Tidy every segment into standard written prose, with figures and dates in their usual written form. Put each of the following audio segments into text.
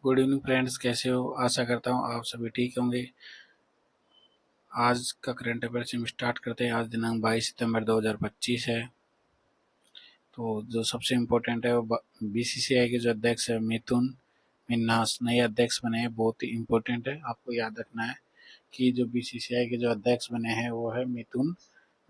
Good evening friends, कैसे हो? आशा करता हूँ आप सभी ठीक होंगे। आज का करंट अफेयर से हम स्टार्ट करते हैं। आज दिनांक 22 सितंबर 2025 है। तो जो सबसे इम्पोर्टेंट है वो बीसीसीआई के जो अध्यक्ष है मिथुन मिन्हास नए अध्यक्ष बने हैं। बहुत ही इम्पोर्टेंट है, आपको याद रखना है कि जो बीसीसीआई के जो अध्यक्ष बने हैं वो है मिथुन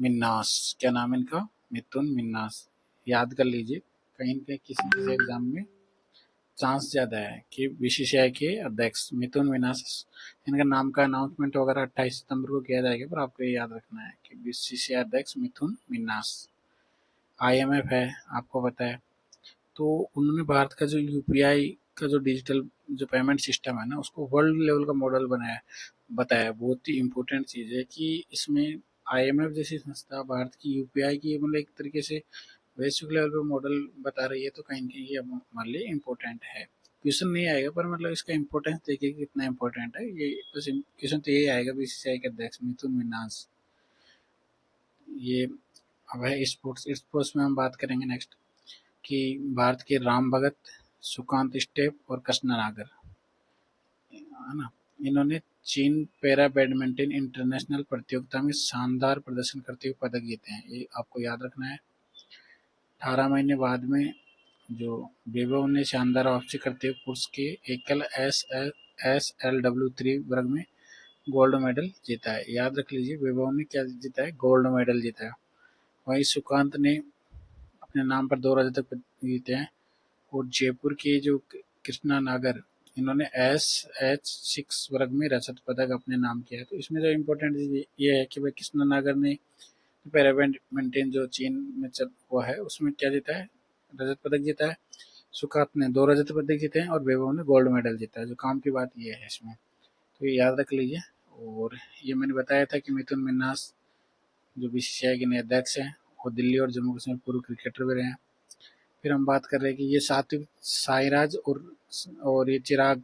मिन्हास। क्या नाम है इनका? मिथुन मिन्हास। याद कर लीजिए, कहीं न कहीं किसी किसी एग्जाम में चांस ज़्यादा है कि बीसीसीआई के अध्यक्ष मिथुन मिन्हास, इनका नाम का अनाउंसमेंट वगैरह 28 सितंबर को किया जाएगा, पर आपको ये याद रखना है कि बीसीसीआई अध्यक्ष मिथुन मिन्हास। आईएमएफ है, आपको पता है। तो उन्होंने भारत का जो यूपीआई का जो डिजिटल जो पेमेंट सिस्टम है ना, उसको वर्ल्ड लेवल का मॉडल बनाया बताया। बहुत ही इम्पोर्टेंट चीज़ है कि इसमें आईएमएफ जैसी संस्था भारत की यूपीआई की मतलब एक तरीके से वैश्विक लेवल पे मॉडल बता रही है, तो कहीं न कहीं ये हमारे लिए इम्पोर्टेंट है। क्वेश्चन नहीं आएगा, पर मतलब इसका इम्पोर्टेंस देखिए कि कितना इम्पोर्टेंट है ये। बस क्वेश्चन तो यही आएगा, बीसीसीआई के अध्यक्ष मिथुन मिन्हास। ये अब है स्पोर्ट्स। स्पोर्ट्स में हम बात करेंगे नेक्स्ट कि भारत के राम भगत, सुकांत स्टेप और कृष्णा नागर, है ना, इन्होंने चीन पैरा बैडमिंटन इंटरनेशनल प्रतियोगिता में शानदार प्रदर्शन करते हुए पदक जीते हैं। ये आपको याद रखना है। 18 महीने बाद में जो वैभव ने शानदार वापसी करते हुए पुरुष के एकल SLW3 वर्ग में गोल्ड मेडल जीता है। याद रख लीजिए, वैभव ने क्या जीता है? गोल्ड मेडल जीता है। वहीं सुकांत ने अपने नाम पर 2 रजत पदक जीते हैं। और जयपुर के जो कृष्णा नागर, इन्होंने SH6 वर्ग में रजत पदक अपने नाम किया है। तो इसमें जो इम्पोर्टेंट ये है कि भाई कृष्णा नागर ने पैरा बैडमिंटन जो चीन में चल हुआ है उसमें क्या जीता है? रजत पदक जीता है। सुकांत ने 2 रजत पदक जीते हैं और वैभव ने गोल्ड मेडल जीता है। जो काम की बात ये है इसमें, तो ये याद रख लीजिए। और ये मैंने बताया था कि मिथुन मिन्हास जो बीसीसीआई के नए अध्यक्ष हैं, वो दिल्ली और जम्मू कश्मीर पूर्व क्रिकेटर भी रहे हैं। फिर हम बात कर रहे हैं कि ये सात्विक साईराज और ये चिराग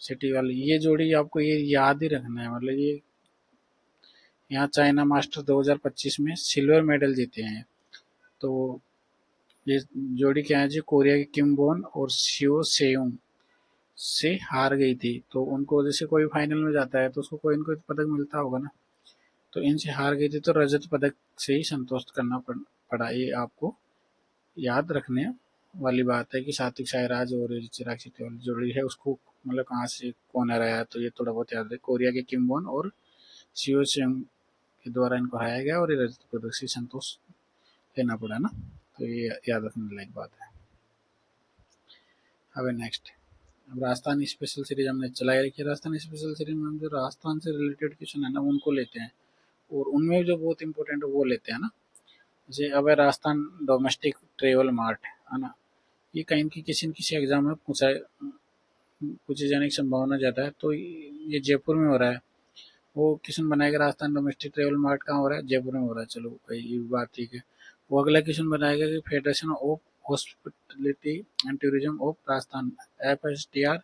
शेट्टी वाली ये जोड़ी आपको ये याद ही रखना है। मतलब ये यहाँ चाइना मास्टर 2025 में सिल्वर मेडल जीते हैं। तो ये जोड़ी क्या है जी? कोरिया के किम बोन और शियो सेयुंग से हार गई थी। तो उनको जैसे कोई फाइनल में जाता है तो उसको कोई न कोई पदक मिलता होगा ना, तो इनसे हार गई थी, तो रजत पदक से ही संतोष करना पड़ा। ये आपको याद रखने वाली बात है कि सात्विक साईराज और चिराग शेट्टी वाली जोड़ी है उसको मतलब कहाँ से कौन हराया, तो ये थोड़ा बहुत याद रहे। कोरिया के किम बोन और शियो सेयुंग के द्वारा इनको हराया गया और ये रजत पदक से संतोष लेना पड़ा ना, तो ये याद रखने लायक बात है। अब नेक्स्ट, अब राजस्थान स्पेशल सीरीज हमने चलाई रखी है। राजस्थान स्पेशल सीरीज में हम जो राजस्थान से रिलेटेड क्वेश्चन है ना उनको लेते हैं, और उनमें जो बहुत इंपॉर्टेंट है वो लेते हैं ना। जैसे अब है राजस्थान डोमेस्टिक ट्रेवल मार्ट, है ना, ये कहीं की किसी न किसी एग्जाम में पूछे जाने की संभावना ज़्यादा है। तो ये जयपुर में हो रहा है। वो क्वेश्चन बनाएगा राजस्थान डोमेस्टिक ट्रेवल मार्ट कहाँ हो रहा है? जयपुर में हो रहा है। चलो भाई ये भी बात ठीक है। वो अगला क्वेश्चन बनाएगा कि federation of hospitality and tourism of Rajasthan FSTR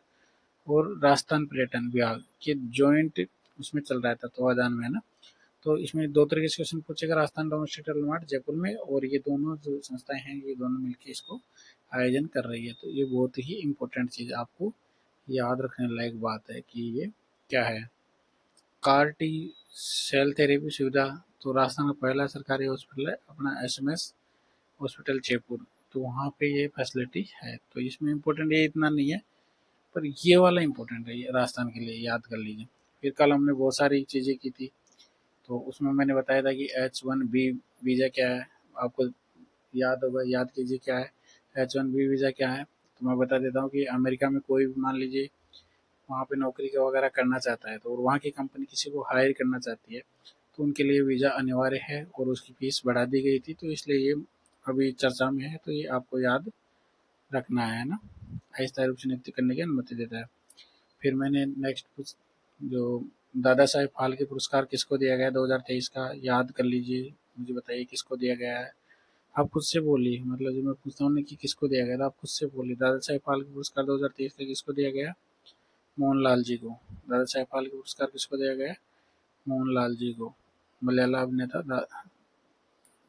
और राजस्थान पर्यटन विभाग के जॉइंट उसमें चल रहा है तत्वाधान में, है ना। तो इसमें 2 तरीके से क्वेश्चन पूछेगा Rajasthan domestic travel mart Jaipur में, और ये दोनों जो संस्थाएं हैं ये दोनों मिलकर इसको आयोजन कर रही है। तो ये बहुत ही इम्पोर्टेंट चीज़ आपको याद रखने लायक बात है कि ये क्या है। कार टी सेल थेरेपी सुविधा, तो राजस्थान का पहला सरकारी हॉस्पिटल है अपना SMS हॉस्पिटल जयपुर, तो वहाँ पे ये फैसिलिटी है। तो इसमें इम्पोर्टेंट ये इतना नहीं है, पर ये वाला इम्पोर्टेंट है ये राजस्थान के लिए, याद कर लीजिए। फिर कल हमने बहुत सारी चीज़ें की थी, तो उसमें मैंने बताया था कि H1B वीज़ा क्या है, आपको याद होगा, याद कीजिए क्या है H1B वीज़ा क्या है। तो मैं बता देता हूँ कि अमेरिका में कोई भी मान लीजिए वहाँ पे नौकरी का वगैरह करना चाहता है, तो और वहाँ की कंपनी किसी को हायर करना चाहती है, तो उनके लिए वीज़ा अनिवार्य है और उसकी फीस बढ़ा दी गई थी, तो इसलिए ये अभी चर्चा में है। तो ये आपको याद रखना है ना। आहिस्ता रूप से नियुक्ति करने की अनुमति देता है। फिर मैंने नेक्स्ट कुछ जो दादा साहेब फाल्के पुरस्कार किसको दिया गया 2023 का, याद कर लीजिए। मुझे बताइए किसको दिया गया है। आप खुद से बोलिए, मतलब जो मैं पूछता हूँ ना कि किसको दिया गया था, आप खुद से बोलिए। दादा साहेब फाल्के पुरस्कार 2023 का किसको दिया गया? मोहनलाल जी को। दादा साहेब फाल्के पुरस्कार किसको दिया गया? मोहनलाल जी को। मलयालम अभिनेता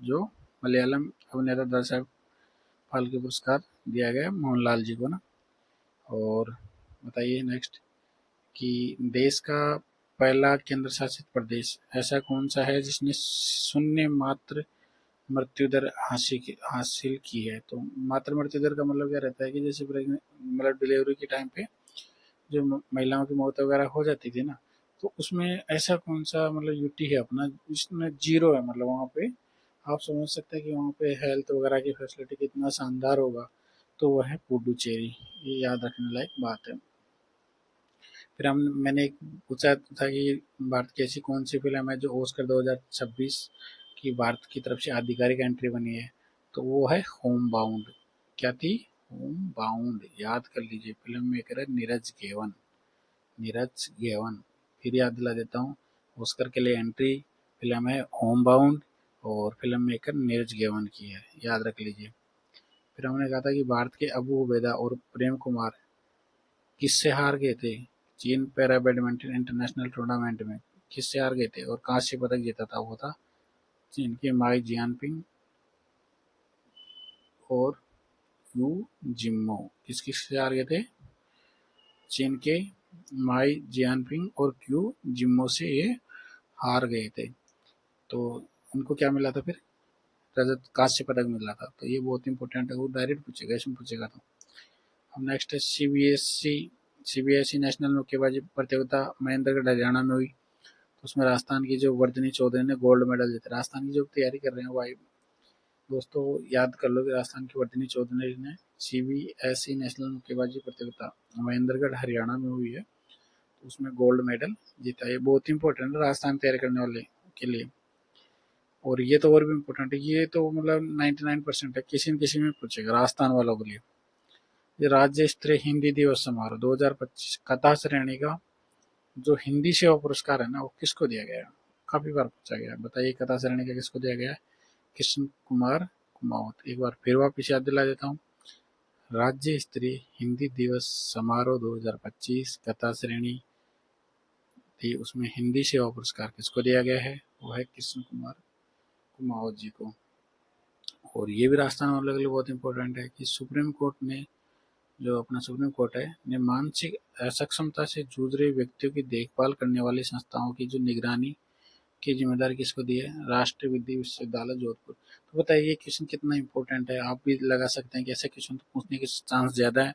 जो मलयालम अभिनेता दादा साहेब फाल्के पुरस्कार दिया गया मोहनलाल जी को ना। और बताइए नेक्स्ट कि देश का पहला केंद्र शासित प्रदेश ऐसा कौन सा है जिसने शून्य मात्र मृत्यु दर हासिल की है। तो मात्र मृत्यु दर का मतलब क्या रहता है कि जैसे मतलब डिलीवरी के टाइम पे जो महिलाओं की मौत वगैरह हो जाती थी ना, तो उसमें ऐसा कौन सा मतलब यूटी है अपना जिसमें जीरो है, मतलब वहाँ पे आप समझ सकते हैं कि वहाँ पे हेल्थ वगैरह की फैसिलिटी कितना शानदार होगा। तो वह है पुडुचेरी, ये याद रखने लायक बात है। फिर हम मैंने एक पूछा था कि भारत की ऐसी कौन सी फिल्म है जो ऑस्कर 2026 की भारत की तरफ से आधिकारिक एंट्री बनी है। तो वो है होम बाउंड। क्या थी? होम बाउंड, याद कर लीजिए। फिल्म मेकर है नीरज गेवन। नीरज गेवन, फिर याद दिला देता हूँ। ऑस्कर के लिए एंट्री फिल्म है होम बाउंड और फिल्म मेकर नीरज गेवन की है, याद रख लीजिए। फिर हमने कहा था कि भारत के अबू उबैदा और प्रेम कुमार किससे हार गए थे चीन पैरा बैडमिंटन इंटरनेशनल टूर्नामेंट में। किससे हार गए थे और कांस्य पदक जीता था? वो था चीन के माई जियानपिंग और यू जिम्मो। किस किस से हार गए थे? चीन के माई जियानपिंग और क्यू जिम्मो से ये हार गए थे। तो उनको क्या मिला था फिर? रजत कांस्य पदक मिला था। तो ये बहुत इंपॉर्टेंट है, वो डायरेक्ट पूछेगा, इसमें पूछेगा। तो हम नेक्स्ट है सीबीएसई नेशनल मुक्केबाजी प्रतियोगिता महेंद्रगढ़ हरियाणा में हुई। तो उसमें राजस्थान की जो वर्धिनी चौधरी ने गोल्ड मेडल जीता। राजस्थान की जो तैयारी कर रहे हैं भाई दोस्तों, याद कर लो कि राजस्थान की वर्धिनी चौधरी ने सीबीएसई नेशनल मुक्केबाजी प्रतियोगिता महेंद्रगढ़ हरियाणा में हुई है, तो उसमें गोल्ड मेडल जीता। ये बहुत इंपॉर्टेंट है राजस्थान तैयारी करने वाले के लिए। और ये तो और भी इम्पोर्टेंट है, ये तो मतलब 99% है, किसी न किसी में पूछेगा राजस्थान वालों के लिए। ये राज्य स्तरीय हिंदी दिवस समारोह 2025 कथा श्रेणी का जो हिंदी सेवा पुरस्कार है ना, वो किसको दिया गया है? काफी बार पूछा गया है, बताइए कथा श्रेणी का किसको दिया गया है? कृष्ण कुमार कुमावत। एक बार फिर वापिस याद दिला देता हूँ। राज्य स्तरीय हिंदी दिवस समारोह 2025 कथा श्रेणी थी, उसमें हिंदी सेवा पुरस्कार किसको दिया गया है? वो है कृष्ण कुमार कुमावत जी को। और ये भी राजस्थान वालों के लिए बहुत इंपॉर्टेंट है कि सुप्रीम कोर्ट ने, जो अपना सुप्रीम कोर्ट है, ने मानसिक असक्षमता से जूझ रहे व्यक्तियों की देखभाल करने वाली संस्थाओं की जो निगरानी की जिम्मेदारी किसको दी है? राष्ट्रीय विधि विश्वविद्यालय जोधपुर। तो बताइए ये क्वेश्चन कितना इंपॉर्टेंट है, आप भी लगा सकते हैं कि ऐसे क्वेश्चन तो पूछने के चांस ज्यादा है।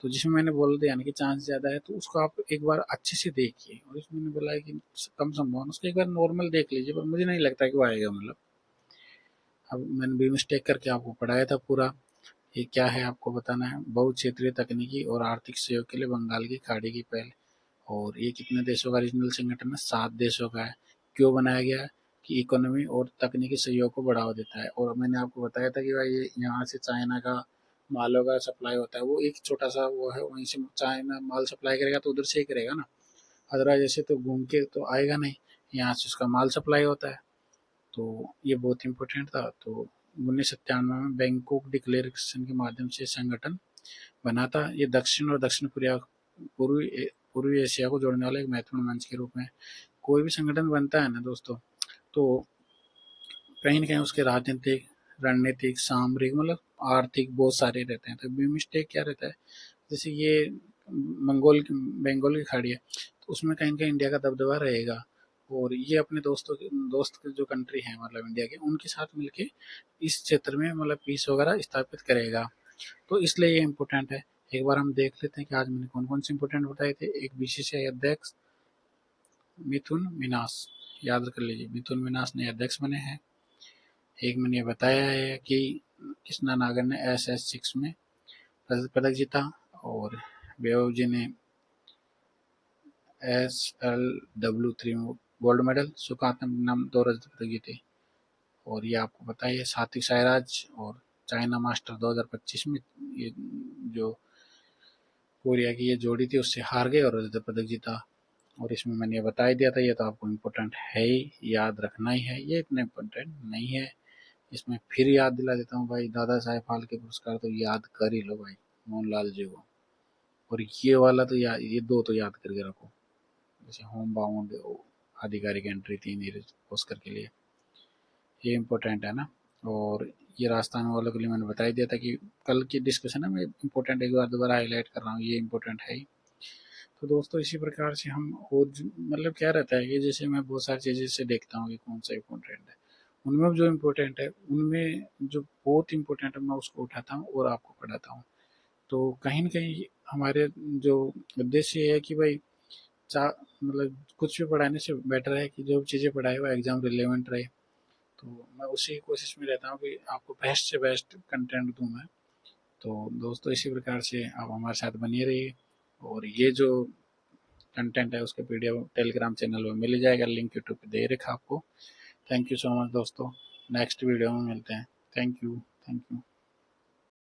तो जिसमें मैंने बोल दिया ना कि चांस ज्यादा है, तो उसको आप एक बार अच्छे से देखिए। और इसमें मैंने बोला है कि कम संभावना, उसको एक बार नॉर्मल देख लीजिए, पर मुझे नहीं लगता कि वो आएगा। मतलब अब मैंने भी मिस्टेक करके आपको पढ़ाया था पूरा। ये क्या है आपको बताना है। बहुक्षेत्रीय तकनीकी और आर्थिक सहयोग के लिए बंगाल की खाड़ी की पहल। और ये कितने देशों का रीजनल संगठन है? 7 देशों का है। क्यों बनाया गया है? कि इकोनॉमी और तकनीकी सहयोग को बढ़ावा देता है। और मैंने आपको बताया था कि भाई ये यहाँ से चाइना का मालों का सप्लाई होता है, वो एक छोटा सा वो है, वहीं से चाइना माल सप्लाई करेगा तो उधर से ही करेगा ना, अदरवाइज ऐसे तो घूम के तो आएगा नहीं। यहाँ से उसका माल सप्लाई होता है। तो ये बहुत इंपॉर्टेंट था। तो 1997 में बैंकॉक डिक्लेरेशन के माध्यम से संगठन बना था। ये दक्षिण और दक्षिण पूर्वी पूर्वी एशिया को जोड़ने वाला एक महत्वपूर्ण मंच के रूप में। कोई भी संगठन बनता है ना दोस्तों, तो कहीं न कहीं उसके राजनीतिक, रणनीतिक, सामरिक मतलब आर्थिक बहुत सारे रहते हैं। तो मिस्टेक क्या रहता है, जैसे ये बंगाल की खाड़ी है, तो उसमें कहीं न कहीं इंडिया का दबदबा रहेगा। और ये अपने दोस्त के जो कंट्री है मतलब इंडिया के, उनके साथ मिलके इस क्षेत्र में मतलब पीस वगैरह स्थापित करेगा। तो इसलिए ये इम्पोर्टेंट है। एक बार हम देख लेते हैं कि आज मैंने कौन कौन से इम्पोर्टेंट बताए थे। एक बीसीसीआई अध्यक्ष मिथुन मिनास, याद कर लीजिए, मिथुन मिनास ने अध्यक्ष बने हैं। एक मैंने ये बताया है कि कृष्णा नागर ने SS6 में रजत पदक जीता। और वैभव जी ने SLW3 में गोल्ड मेडल। सुकांत नाम 2 रजत पदक जीते। और ये आपको पता है सात्विक साईराज और चाइना मास्टर 2025 में ये जो कोरिया की ये जोड़ी थी उससे हार गए और रजत पदक जीता। और इसमें मैंने ये बता ही दिया था, ये तो आपको इम्पोर्टेंट है ही, याद रखना ही है। ये इतना इम्पोर्टेंट नहीं है। इसमें फिर याद दिला देता हूँ भाई, दादा साहेब फाल्के पुरस्कार तो याद कर ही लो भाई, मोहनलाल जी को। और ये वाला तो ये दो तो याद करके रखो, जैसे होम बाउंड आधिकारिक एंट्री थी नीरज ऑस्कर के लिए, ये इम्पोर्टेंट है ना। और ये राजस्थान वालों के लिए मैंने बता ही दिया था कि कल की डिस्कशन है, मैं इम्पोर्टेंट एक बार दोबारा हाईलाइट कर रहा हूँ, ये इम्पोर्टेंट है ही। तो दोस्तों इसी प्रकार से हम और मतलब क्या रहता है कि जैसे मैं बहुत सारी चीज़ें से देखता हूँ कि कौन सा इम्पोर्टेंट है, उनमें जो इम्पोर्टेंट है उनमें जो बहुत इम्पोर्टेंट है मैं उसको उठाता हूँ और आपको पढ़ाता हूँ। तो कहीं न कहीं हमारे जो उद्देश्य ये है कि भाई चा मतलब कुछ भी पढ़ाने से बेटर है कि जो चीज़ें पढ़ाए वो एग्ज़ाम रिलेवेंट रहे। तो मैं उसी कोशिश में रहता हूँ कि आपको बेस्ट से बेस्ट कंटेंट दूँ मैं। तो दोस्तों इसी प्रकार से आप हमारे साथ बने रहिए, और ये जो कंटेंट है उसके पीडीएफ टेलीग्राम चैनल में मिल जाएगा, लिंक यूट्यूब पे दे रखा आपको। थैंक यू सो मच दोस्तों, नेक्स्ट वीडियो में मिलते हैं। Thank you.